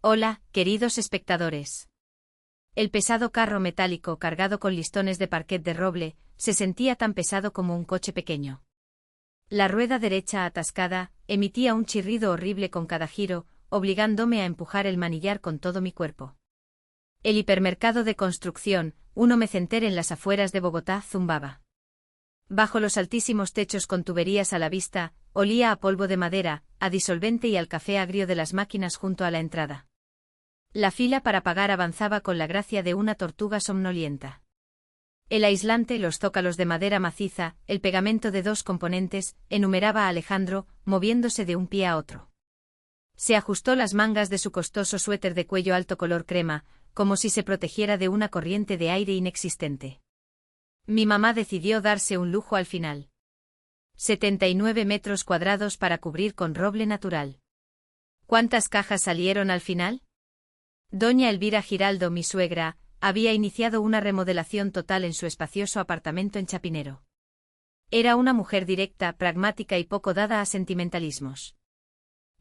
Hola, queridos espectadores. El pesado carro metálico cargado con listones de parquet de roble se sentía tan pesado como un coche pequeño. La rueda derecha atascada emitía un chirrido horrible con cada giro, obligándome a empujar el manillar con todo mi cuerpo. El hipermercado de construcción, un home center en las afueras de Bogotá, zumbaba. Bajo los altísimos techos con tuberías a la vista, olía a polvo de madera, a disolvente y al café agrio de las máquinas junto a la entrada. La fila para pagar avanzaba con la gracia de una tortuga somnolienta. El aislante, los zócalos de madera maciza, el pegamento de 2 componentes, enumeraba a Alejandro, moviéndose de un pie a otro. Se ajustó las mangas de su costoso suéter de cuello alto color crema, como si se protegiera de una corriente de aire inexistente. Mi mamá decidió darse un lujo al final. 79 metros cuadrados para cubrir con roble natural. ¿Cuántas cajas salieron al final? Doña Elvira Giraldo, mi suegra, había iniciado una remodelación total en su espacioso apartamento en Chapinero. Era una mujer directa, pragmática y poco dada a sentimentalismos.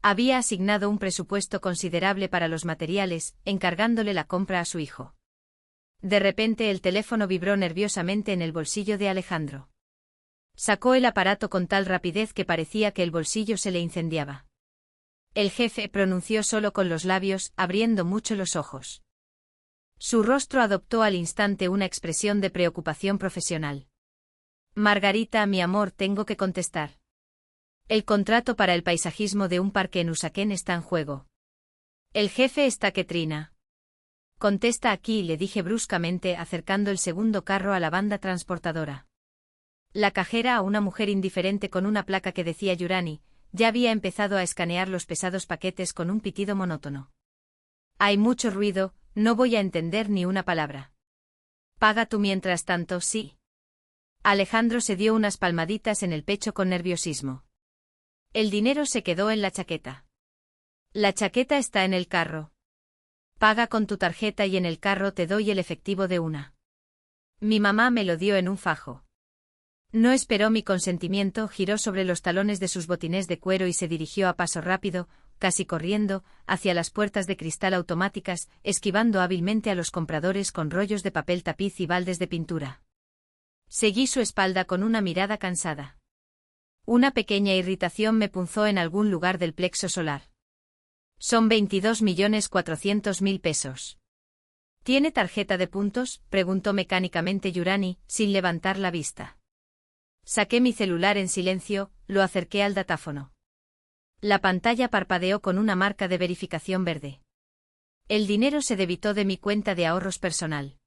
Había asignado un presupuesto considerable para los materiales, encargándole la compra a su hijo. De repente el teléfono vibró nerviosamente en el bolsillo de Alejandro. Sacó el aparato con tal rapidez que parecía que el bolsillo se le incendiaba. El jefe pronunció solo con los labios, abriendo mucho los ojos. Su rostro adoptó al instante una expresión de preocupación profesional. Margarita, mi amor, tengo que contestar. El contrato para el paisajismo de un parque en Usaquén está en juego. El jefe está que trina. Contesta aquí, le dije bruscamente, acercando el segundo carro a la banda transportadora. La cajera, una mujer indiferente con una placa que decía Yurani, ya había empezado a escanear los pesados paquetes con un pitido monótono. Hay mucho ruido, no voy a entender ni una palabra. Paga tú mientras tanto, sí. Alejandro se dio unas palmaditas en el pecho con nerviosismo. El dinero se quedó en la chaqueta. La chaqueta está en el carro. Paga con tu tarjeta y en el carro te doy el efectivo de una. Mi mamá me lo dio en un fajo. No esperó mi consentimiento, giró sobre los talones de sus botines de cuero y se dirigió a paso rápido, casi corriendo, hacia las puertas de cristal automáticas, esquivando hábilmente a los compradores con rollos de papel tapiz y baldes de pintura. Seguí su espalda con una mirada cansada. Una pequeña irritación me punzó en algún lugar del plexo solar. Son 22.400.000 pesos. ¿Tiene tarjeta de puntos?, preguntó mecánicamente Yurani, sin levantar la vista. Saqué mi celular en silencio, lo acerqué al datáfono. La pantalla parpadeó con una marca de verificación verde. El dinero se debitó de mi cuenta de ahorros personal.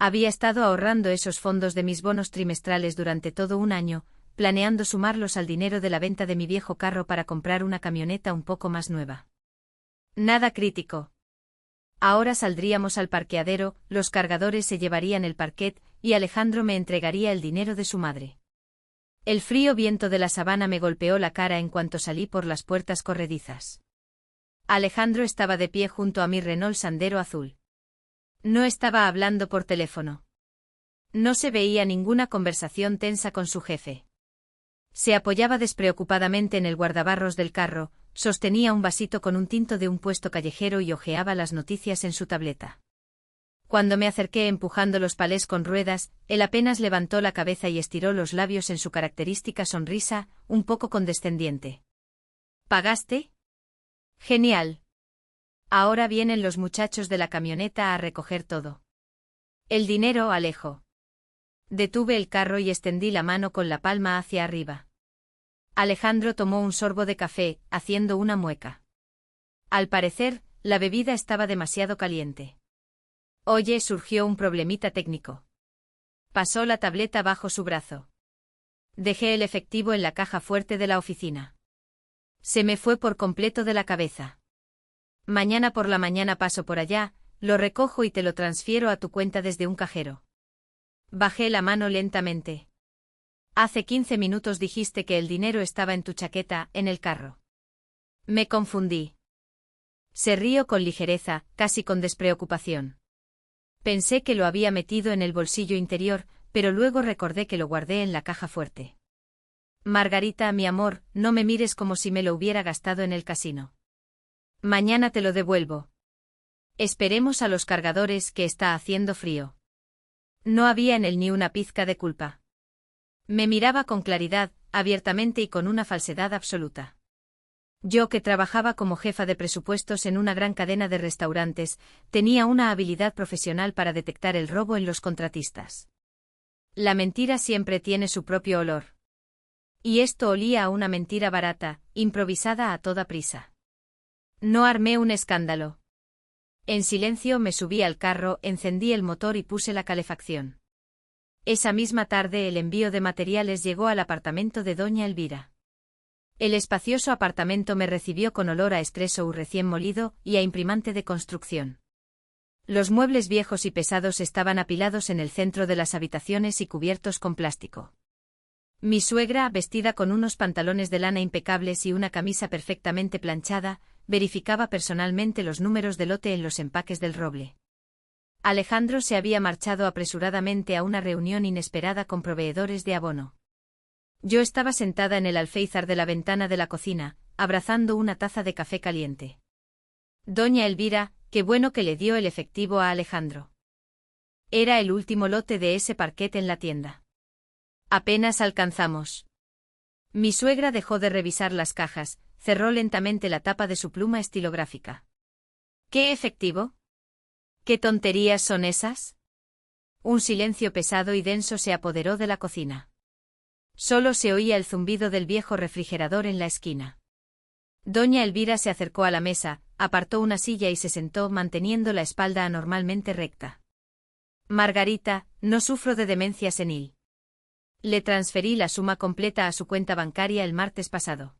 Había estado ahorrando esos fondos de mis bonos trimestrales durante todo un año, planeando sumarlos al dinero de la venta de mi viejo carro para comprar una camioneta un poco más nueva. Nada crítico. Ahora saldríamos al parqueadero, los cargadores se llevarían el parquet, y Alejandro me entregaría el dinero de su madre. El frío viento de la sabana me golpeó la cara en cuanto salí por las puertas corredizas. Alejandro estaba de pie junto a mi Renault Sandero azul. No estaba hablando por teléfono. No se veía ninguna conversación tensa con su jefe. Se apoyaba despreocupadamente en el guardabarros del carro, sostenía un vasito con un tinto de un puesto callejero y hojeaba las noticias en su tableta. Cuando me acerqué empujando los palés con ruedas, él apenas levantó la cabeza y estiró los labios en su característica sonrisa, un poco condescendiente. ¿Pagaste? Genial. Ahora vienen los muchachos de la camioneta a recoger todo. El dinero, Alejo. Detuve el carro y extendí la mano con la palma hacia arriba. Alejandro tomó un sorbo de café, haciendo una mueca. Al parecer, la bebida estaba demasiado caliente. Oye, surgió un problemita técnico. Pasó la tableta bajo su brazo. Dejé el efectivo en la caja fuerte de la oficina. Se me fue por completo de la cabeza. Mañana por la mañana paso por allá, lo recojo y te lo transfiero a tu cuenta desde un cajero. Bajé la mano lentamente. Hace 15 minutos dijiste que el dinero estaba en tu chaqueta, en el carro. Me confundí. Se rió con ligereza, casi con despreocupación. Pensé que lo había metido en el bolsillo interior, pero luego recordé que lo guardé en la caja fuerte. Margarita, mi amor, no me mires como si me lo hubiera gastado en el casino. Mañana te lo devuelvo. Esperemos a los cargadores que está haciendo frío. No había en él ni una pizca de culpa. Me miraba con claridad, abiertamente y con una falsedad absoluta. Yo, que trabajaba como jefa de presupuestos en una gran cadena de restaurantes, tenía una habilidad profesional para detectar el robo en los contratistas. La mentira siempre tiene su propio olor. Y esto olía a una mentira barata, improvisada a toda prisa. No armé un escándalo. En silencio me subí al carro, encendí el motor y puse la calefacción. Esa misma tarde el envío de materiales llegó al apartamento de doña Elvira. El espacioso apartamento me recibió con olor a espresso recién molido y a imprimante de construcción. Los muebles viejos y pesados estaban apilados en el centro de las habitaciones y cubiertos con plástico. Mi suegra, vestida con unos pantalones de lana impecables y una camisa perfectamente planchada, verificaba personalmente los números de lote en los empaques del roble. Alejandro se había marchado apresuradamente a una reunión inesperada con proveedores de abono. Yo estaba sentada en el alféizar de la ventana de la cocina, abrazando una taza de café caliente. Doña Elvira, qué bueno que le dio el efectivo a Alejandro. Era el último lote de ese parquet en la tienda. Apenas alcanzamos. Mi suegra dejó de revisar las cajas, cerró lentamente la tapa de su pluma estilográfica. ¿Qué efectivo? ¿Qué tonterías son esas? Un silencio pesado y denso se apoderó de la cocina. Solo se oía el zumbido del viejo refrigerador en la esquina. Doña Elvira se acercó a la mesa, apartó una silla y se sentó manteniendo la espalda anormalmente recta. Margarita, no sufro de demencia senil. Le transferí la suma completa a su cuenta bancaria el martes pasado.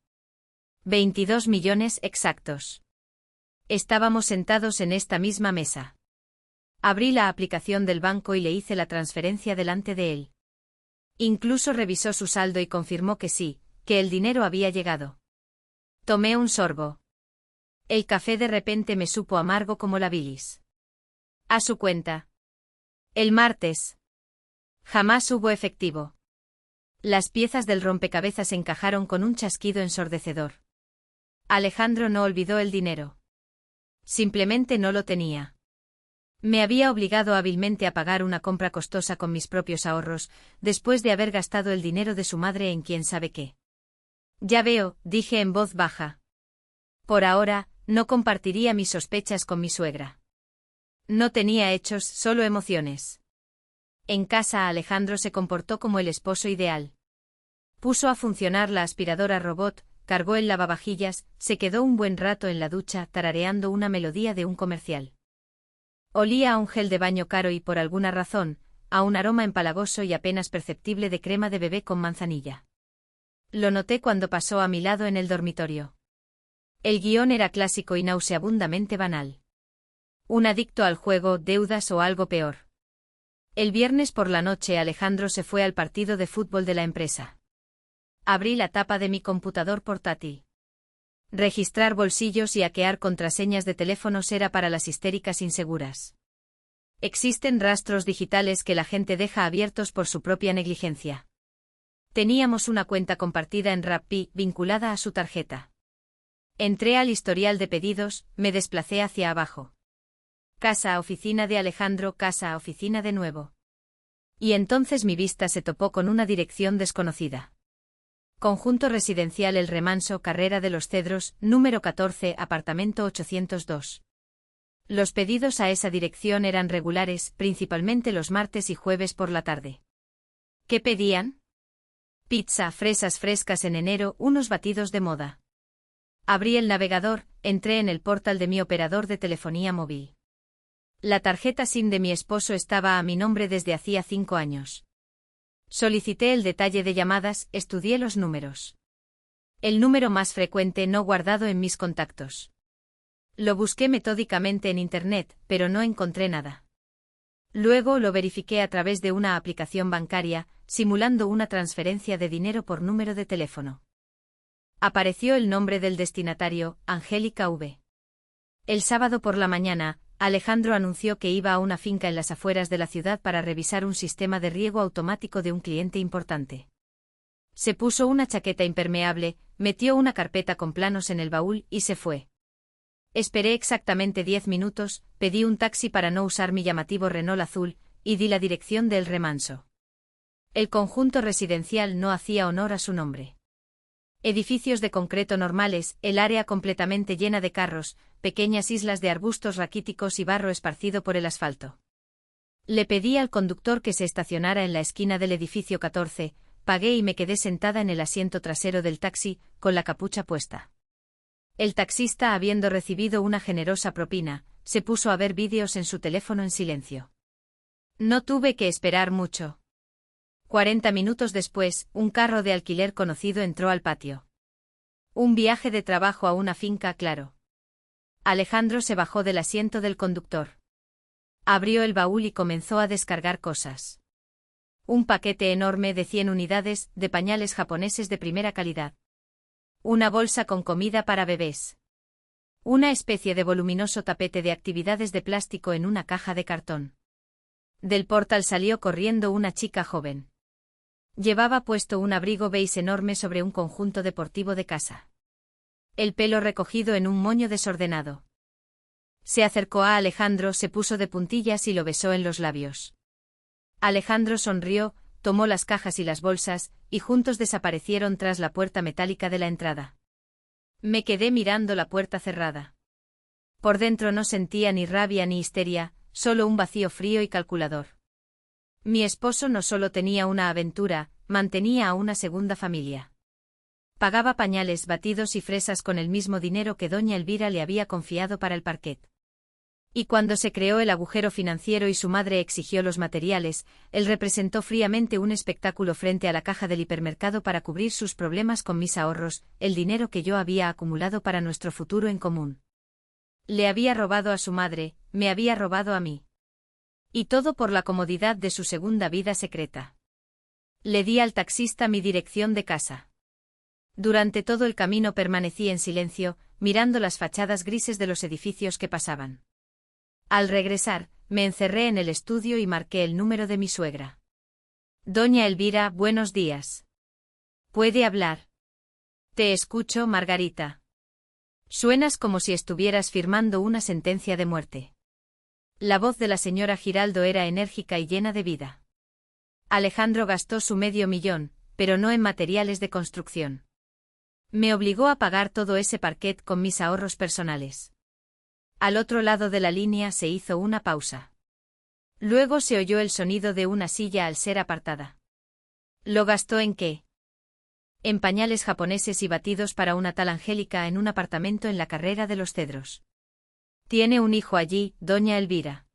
22 millones exactos. Estábamos sentados en esta misma mesa. Abrí la aplicación del banco y le hice la transferencia delante de él. Incluso revisó su saldo y confirmó que sí, que el dinero había llegado. Tomé un sorbo. El café de repente me supo amargo como la bilis. A su cuenta. El martes. Jamás hubo efectivo. Las piezas del rompecabezas encajaron con un chasquido ensordecedor. Alejandro no olvidó el dinero. Simplemente no lo tenía. Me había obligado hábilmente a pagar una compra costosa con mis propios ahorros, después de haber gastado el dinero de su madre en quién sabe qué. Ya veo, dije en voz baja. Por ahora, no compartiría mis sospechas con mi suegra. No tenía hechos, solo emociones. En casa Alejandro se comportó como el esposo ideal. Puso a funcionar la aspiradora robot, cargó el lavavajillas, se quedó un buen rato en la ducha tarareando una melodía de un comercial. Olía a un gel de baño caro y por alguna razón, a un aroma empalagoso y apenas perceptible de crema de bebé con manzanilla. Lo noté cuando pasó a mi lado en el dormitorio. El guión era clásico y nauseabundamente banal. Un adicto al juego, deudas o algo peor. El viernes por la noche Alejandro se fue al partido de fútbol de la empresa. Abrí la tapa de mi computador portátil. Registrar bolsillos y hackear contraseñas de teléfonos era para las histéricas inseguras. Existen rastros digitales que la gente deja abiertos por su propia negligencia. Teníamos una cuenta compartida en Rappi vinculada a su tarjeta. Entré al historial de pedidos, me desplacé hacia abajo. Casa oficina de Alejandro, casa oficina de nuevo. Y entonces mi vista se topó con una dirección desconocida. Conjunto residencial El Remanso, Carrera de los Cedros, número 14, apartamento 802. Los pedidos a esa dirección eran regulares, principalmente los martes y jueves por la tarde. ¿Qué pedían? Pizza, fresas frescas en enero, unos batidos de moda. Abrí el navegador, entré en el portal de mi operador de telefonía móvil. La tarjeta SIM de mi esposo estaba a mi nombre desde hacía 5 años. Solicité el detalle de llamadas, estudié los números. El número más frecuente no guardado en mis contactos. Lo busqué metódicamente en Internet, pero no encontré nada. Luego lo verifiqué a través de una aplicación bancaria, simulando una transferencia de dinero por número de teléfono. Apareció el nombre del destinatario, Angélica V. El sábado por la mañana, Alejandro anunció que iba a una finca en las afueras de la ciudad para revisar un sistema de riego automático de un cliente importante. Se puso una chaqueta impermeable, metió una carpeta con planos en el baúl y se fue. Esperé exactamente 10 minutos, pedí un taxi para no usar mi llamativo Renault azul, y di la dirección del Remanso. El conjunto residencial no hacía honor a su nombre. Edificios de concreto normales, el área completamente llena de carros, pequeñas islas de arbustos raquíticos y barro esparcido por el asfalto. Le pedí al conductor que se estacionara en la esquina del edificio 14, pagué y me quedé sentada en el asiento trasero del taxi, con la capucha puesta. El taxista, habiendo recibido una generosa propina, se puso a ver vídeos en su teléfono en silencio. No tuve que esperar mucho. 40 minutos después, un carro de alquiler conocido entró al patio. Un viaje de trabajo a una finca, claro. Alejandro se bajó del asiento del conductor. Abrió el baúl y comenzó a descargar cosas. Un paquete enorme de 100 unidades de pañales japoneses de primera calidad. Una bolsa con comida para bebés. Una especie de voluminoso tapete de actividades de plástico en una caja de cartón. Del portal salió corriendo una chica joven. Llevaba puesto un abrigo beige enorme sobre un conjunto deportivo de casa. El pelo recogido en un moño desordenado. Se acercó a Alejandro, se puso de puntillas y lo besó en los labios. Alejandro sonrió, tomó las cajas y las bolsas, y juntos desaparecieron tras la puerta metálica de la entrada. Me quedé mirando la puerta cerrada. Por dentro no sentía ni rabia ni histeria, solo un vacío frío y calculador. Mi esposo no solo tenía una aventura, mantenía a una segunda familia. Pagaba pañales, batidos y fresas con el mismo dinero que doña Elvira le había confiado para el parquet. Y cuando se creó el agujero financiero y su madre exigió los materiales, él representó fríamente un espectáculo frente a la caja del hipermercado para cubrir sus problemas con mis ahorros, el dinero que yo había acumulado para nuestro futuro en común. Le había robado a su madre, me había robado a mí. Y todo por la comodidad de su segunda vida secreta. Le di al taxista mi dirección de casa. Durante todo el camino permanecí en silencio, mirando las fachadas grises de los edificios que pasaban. Al regresar, me encerré en el estudio y marqué el número de mi suegra. Doña Elvira, buenos días. ¿Puede hablar? Te escucho, Margarita. Suenas como si estuvieras firmando una sentencia de muerte. La voz de la señora Giraldo era enérgica y llena de vida. Alejandro gastó su $500,000, pero no en materiales de construcción. Me obligó a pagar todo ese parquet con mis ahorros personales. Al otro lado de la línea se hizo una pausa. Luego se oyó el sonido de una silla al ser apartada. ¿Lo gastó en qué? En pañales japoneses y batidos para una tal Angélica en un apartamento en la Carrera de los Cedros. Tiene un hijo allí, doña Elvira.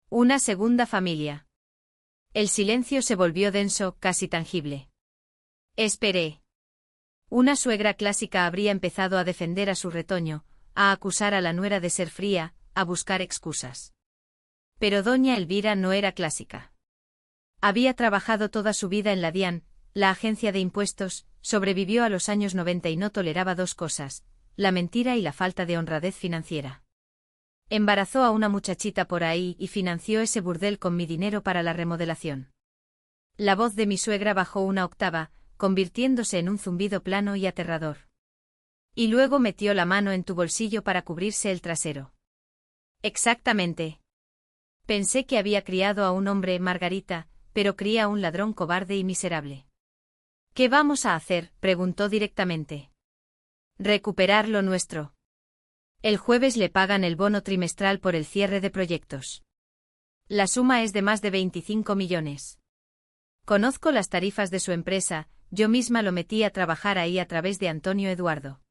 Una segunda familia. El silencio se volvió denso, casi tangible. Esperé. Una suegra clásica habría empezado a defender a su retoño, a acusar a la nuera de ser fría, a buscar excusas. Pero doña Elvira no era clásica. Había trabajado toda su vida en la DIAN, la agencia de impuestos, sobrevivió a los años 90 y no toleraba dos cosas, la mentira y la falta de honradez financiera. Embarazó a una muchachita por ahí y financió ese burdel con mi dinero para la remodelación. La voz de mi suegra bajó una octava, convirtiéndose en un zumbido plano y aterrador. Y luego metió la mano en tu bolsillo para cubrirse el trasero. Exactamente. Pensé que había criado a un hombre, Margarita, pero cría a un ladrón cobarde y miserable. ¿Qué vamos a hacer?, preguntó directamente. Recuperar lo nuestro. El jueves le pagan el bono trimestral por el cierre de proyectos. La suma es de más de 25 millones. Conozco las tarifas de su empresa, yo misma lo metí a trabajar ahí a través de Antonio Eduardo.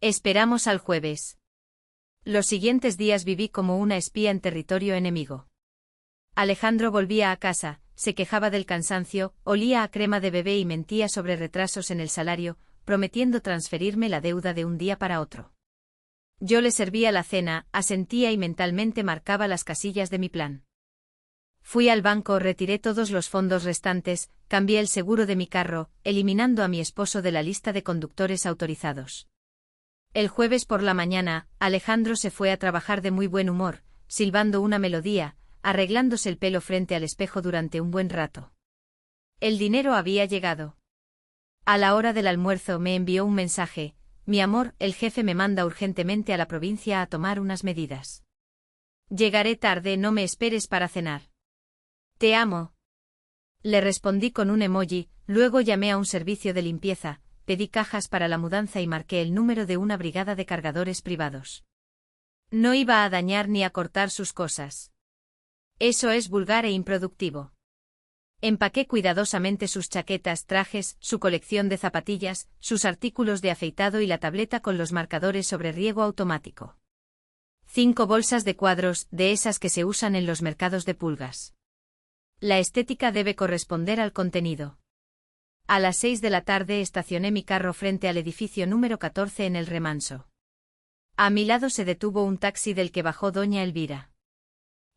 Esperamos al jueves. Los siguientes días viví como una espía en territorio enemigo. Alejandro volvía a casa, se quejaba del cansancio, olía a crema de bebé y mentía sobre retrasos en el salario, prometiendo transferirme la deuda de un día para otro. Yo le servía la cena, asentía y mentalmente marcaba las casillas de mi plan. Fui al banco, retiré todos los fondos restantes, cambié el seguro de mi carro, eliminando a mi esposo de la lista de conductores autorizados. El jueves por la mañana, Alejandro se fue a trabajar de muy buen humor, silbando una melodía, arreglándose el pelo frente al espejo durante un buen rato. El dinero había llegado. A la hora del almuerzo me envió un mensaje: mi amor, el jefe me manda urgentemente a la provincia a tomar unas medidas. Llegaré tarde, no me esperes para cenar. Te amo. Le respondí con un emoji, luego llamé a un servicio de limpieza, pedí cajas para la mudanza y marqué el número de una brigada de cargadores privados. No iba a dañar ni a cortar sus cosas. Eso es vulgar e improductivo. Empaqué cuidadosamente sus chaquetas, trajes, su colección de zapatillas, sus artículos de afeitado y la tableta con los marcadores sobre riego automático. 5 bolsas de cuadros, de esas que se usan en los mercados de pulgas. La estética debe corresponder al contenido. A las 6 de la tarde estacioné mi carro frente al edificio número 14 en el Remanso. A mi lado se detuvo un taxi del que bajó doña Elvira.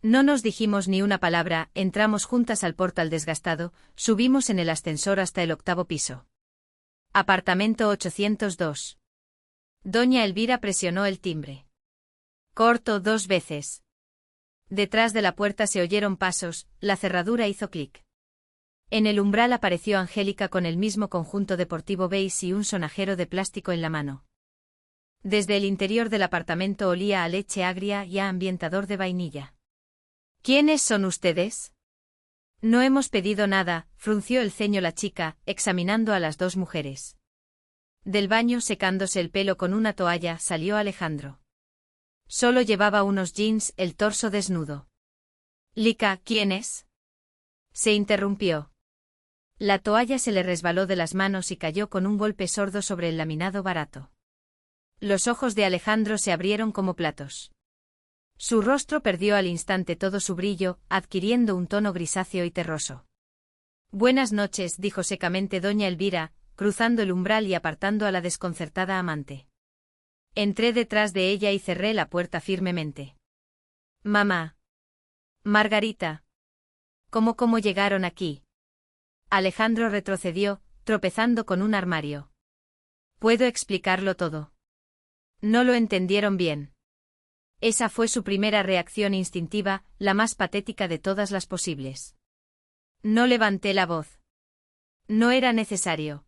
No nos dijimos ni una palabra, entramos juntas al portal desgastado, subimos en el ascensor hasta el 8º piso. Apartamento 802. Doña Elvira presionó el timbre. Corto 2 veces. Detrás de la puerta se oyeron pasos, la cerradura hizo clic. En el umbral apareció Angélica con el mismo conjunto deportivo beige y un sonajero de plástico en la mano. Desde el interior del apartamento olía a leche agria y a ambientador de vainilla. ¿Quiénes son ustedes? No hemos pedido nada, frunció el ceño la chica, examinando a las 2 mujeres. Del baño secándose el pelo con una toalla salió Alejandro. Solo llevaba unos jeans, el torso desnudo. Lika, ¿quién es? Se interrumpió. La toalla se le resbaló de las manos y cayó con un golpe sordo sobre el laminado barato. Los ojos de Alejandro se abrieron como platos. Su rostro perdió al instante todo su brillo, adquiriendo un tono grisáceo y terroso. Buenas noches, dijo secamente doña Elvira, cruzando el umbral y apartando a la desconcertada amante. Entré detrás de ella y cerré la puerta firmemente. Mamá. Margarita. ¿Cómo llegaron aquí? Alejandro retrocedió, tropezando con un armario. Puedo explicarlo todo. No lo entendieron bien. Esa fue su primera reacción instintiva, la más patética de todas las posibles. No levanté la voz. No era necesario.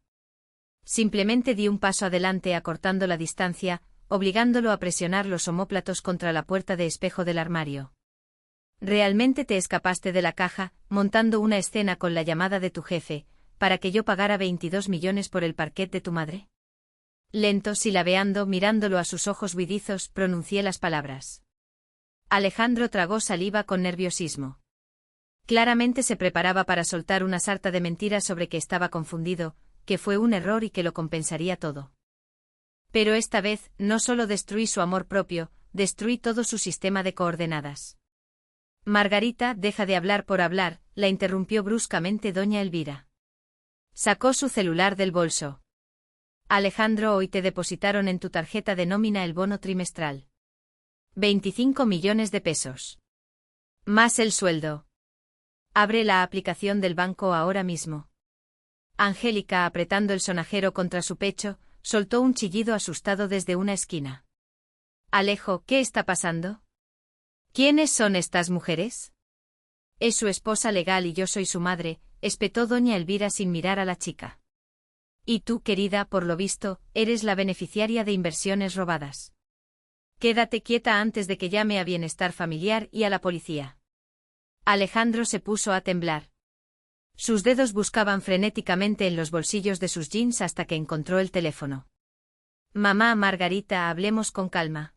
Simplemente di un paso adelante acortando la distancia, obligándolo a presionar los omóplatos contra la puerta de espejo del armario. ¿Realmente te escapaste de la caja, montando una escena con la llamada de tu jefe, para que yo pagara 22 millones por el parquet de tu madre? Lento, silabeando, mirándolo a sus ojos huidizos, pronuncié las palabras. Alejandro tragó saliva con nerviosismo. Claramente se preparaba para soltar una sarta de mentiras sobre que estaba confundido, que fue un error y que lo compensaría todo. Pero esta vez, no solo destruí su amor propio, destruí todo su sistema de coordenadas. Margarita, deja de hablar por hablar, la interrumpió bruscamente doña Elvira. Sacó su celular del bolso. Alejandro, hoy te depositaron en tu tarjeta de nómina el bono trimestral. 25 millones de pesos. Más el sueldo. Abre la aplicación del banco ahora mismo. Angélica, apretando el sonajero contra su pecho, soltó un chillido asustado desde una esquina. Alejo, ¿qué está pasando? ¿Quiénes son estas mujeres? Es su esposa legal y yo soy su madre, espetó doña Elvira sin mirar a la chica. Y tú, querida, por lo visto, eres la beneficiaria de inversiones robadas. Quédate quieta antes de que llame a Bienestar Familiar y a la policía. Alejandro se puso a temblar. Sus dedos buscaban frenéticamente en los bolsillos de sus jeans hasta que encontró el teléfono. Mamá, Margarita, hablemos con calma.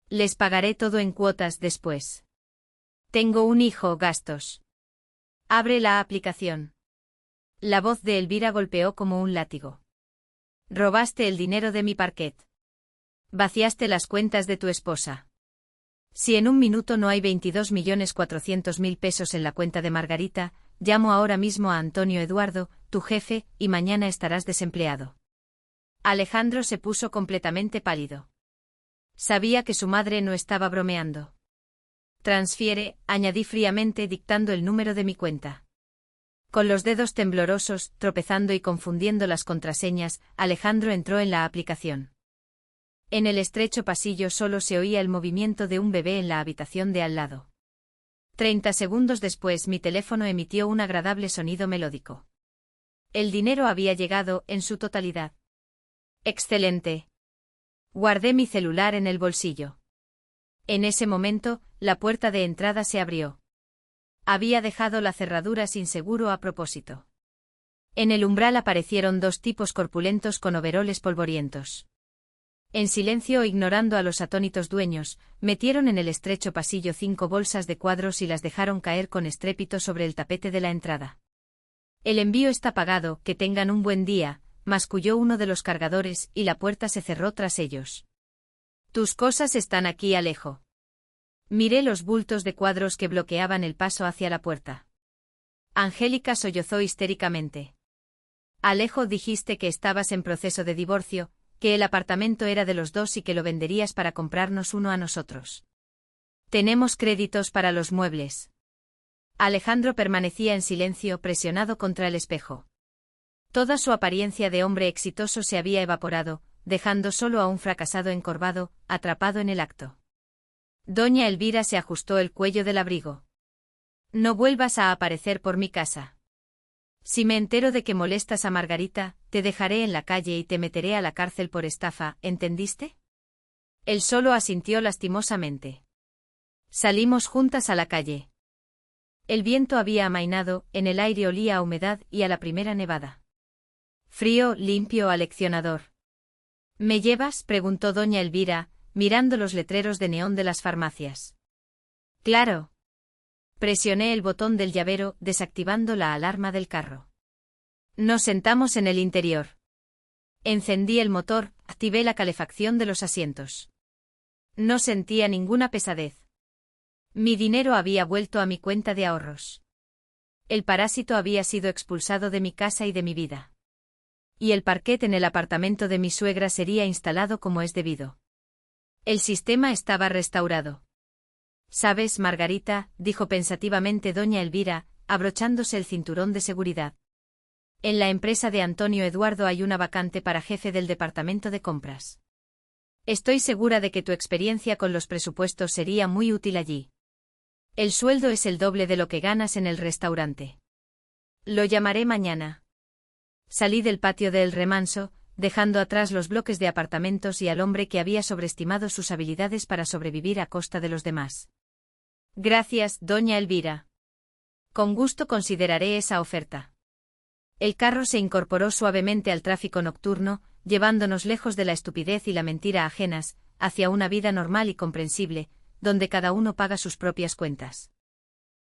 Les pagaré todo en cuotas después. Tengo un hijo, gastos. Abre la aplicación. La voz de Elvira golpeó como un látigo. Robaste el dinero de mi parquet. Vaciaste las cuentas de tu esposa. Si en un minuto no hay 22.400.000 pesos en la cuenta de Margarita, llamo ahora mismo a Antonio Eduardo, tu jefe, y mañana estarás desempleado. Alejandro se puso completamente pálido. Sabía que su madre no estaba bromeando. Transfiere, añadí fríamente dictando el número de mi cuenta. Con los dedos temblorosos, tropezando y confundiendo las contraseñas, Alejandro entró en la aplicación. En el estrecho pasillo solo se oía el movimiento de un bebé en la habitación de al lado. 30 segundos después mi teléfono emitió un agradable sonido melódico. El dinero había llegado en su totalidad. Excelente. Guardé mi celular en el bolsillo. En ese momento, la puerta de entrada se abrió. Había dejado la cerradura sin seguro a propósito. En el umbral aparecieron dos tipos corpulentos con overoles polvorientos. En silencio, ignorando a los atónitos dueños, metieron en el estrecho pasillo 5 bolsas de cuadros y las dejaron caer con estrépito sobre el tapete de la entrada. El envío está pagado, que tengan un buen día, masculló uno de los cargadores y la puerta se cerró tras ellos. Tus cosas están aquí, Alejo. Miré los bultos de cuadros que bloqueaban el paso hacia la puerta. Angélica sollozó histéricamente. Alejo, dijiste que estabas en proceso de divorcio, que el apartamento era de los dos y que lo venderías para comprarnos uno a nosotros. Tenemos créditos para los muebles. Alejandro permanecía en silencio, presionado contra el espejo. Toda su apariencia de hombre exitoso se había evaporado, dejando solo a un fracasado encorvado, atrapado en el acto. Doña Elvira se ajustó el cuello del abrigo. No vuelvas a aparecer por mi casa. Si me entero de que molestas a Margarita, te dejaré en la calle y te meteré a la cárcel por estafa, ¿entendiste? Él solo asintió lastimosamente. Salimos juntas a la calle. El viento había amainado, en el aire olía a humedad y a la primera nevada. Frío, limpio, aleccionador. ¿Me llevas?, preguntó doña Elvira, mirando los letreros de neón de las farmacias. Claro. Presioné el botón del llavero, desactivando la alarma del carro. Nos sentamos en el interior. Encendí el motor, activé la calefacción de los asientos. No sentía ninguna pesadez. Mi dinero había vuelto a mi cuenta de ahorros. El parásito había sido expulsado de mi casa y de mi vida. Y el parquet en el apartamento de mi suegra sería instalado como es debido. El sistema estaba restaurado. ¿Sabes, Margarita?, dijo pensativamente doña Elvira, abrochándose el cinturón de seguridad. En la empresa de Antonio Eduardo hay una vacante para jefe del departamento de compras. Estoy segura de que tu experiencia con los presupuestos sería muy útil allí. El sueldo es el doble de lo que ganas en el restaurante. Lo llamaré mañana. Salí del patio de El Remanso, dejando atrás los bloques de apartamentos y al hombre que había sobreestimado sus habilidades para sobrevivir a costa de los demás. Gracias, doña Elvira. Con gusto consideraré esa oferta. El carro se incorporó suavemente al tráfico nocturno, llevándonos lejos de la estupidez y la mentira ajenas, hacia una vida normal y comprensible, donde cada uno paga sus propias cuentas.